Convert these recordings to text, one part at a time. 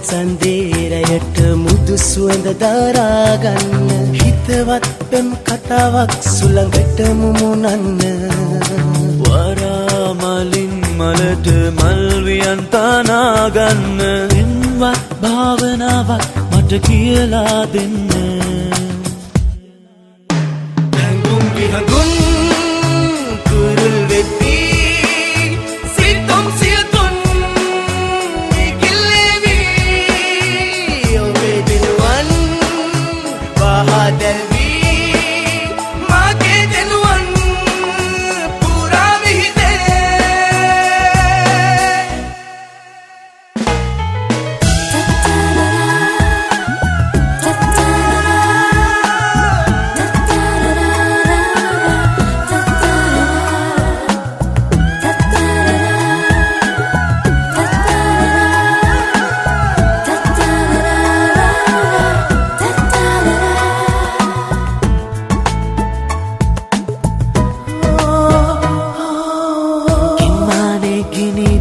සන්දේරයට මුදු සුවඳ දරාගන්න හිතවත් පෙම් කතාවක් සුළඟට මුමුණන්න වරා මලින් මලට මල් වියන් තනාගන්න එන්වත් භාවනාවක් මට කියලා දෙන්න හැඟුම් විහඟුන් කුරුල් වෙති සිතුම් සියතුන් ඉකිලෙවි ඔබේ දිනුවන් වහදැල්වි මාගේ දෙනුවන් පුරා විහිදේ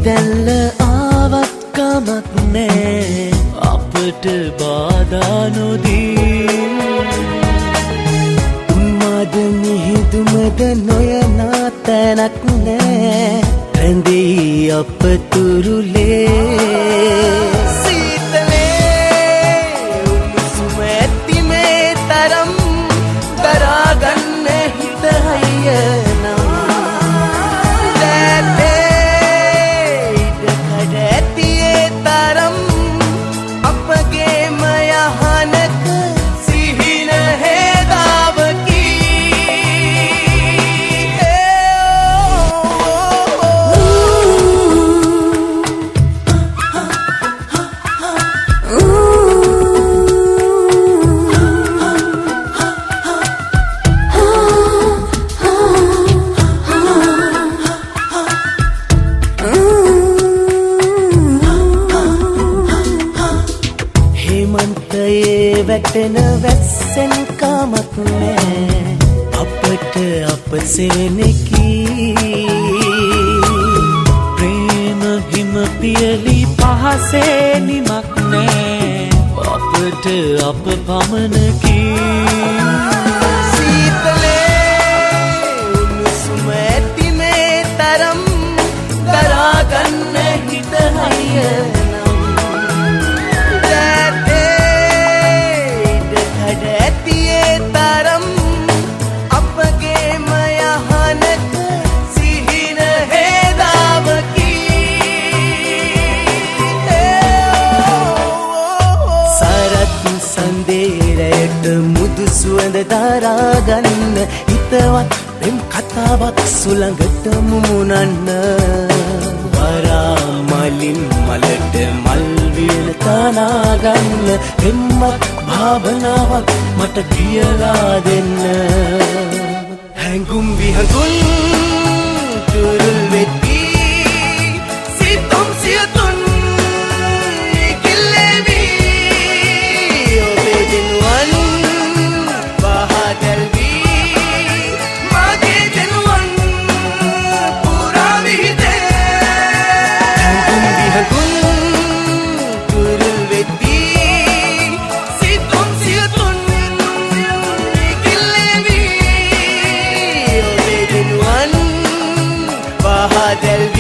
දැල්ල ආවත් කමක් නෑ අපට බාධා නොදී උන්මාද මිහිදුමද නොයනා තැනක් නෑ රැඳෙයි අප තුරුලේ සීතලේ උණුසුම ඇති මේ තරම් දරාගන්න හිත හයියනම් වැටෙන වැස්සෙන් කමක් නෑ අපට අප සෙවණකි ප්‍රේම හිම පියලි පහසේ නිමක් නෑ අපට අප පමණකි සීතලේ උණුසුම ඇති මේ තරම් දරාගන්න හිත හයිය සන්දේරයට මුදු සුවඳ දරාගන්න හිතවත් පෙම් කතාවක් සුළඟට මුමුණන්න වරා මලින් මලට මල් වියන තනාගන්න පෙම්වත් භාවනාවක් මට කියලා දෙන්න හැඟුම් විහඟුන් කුරුල් වෙති සිතුම් සියතුන් del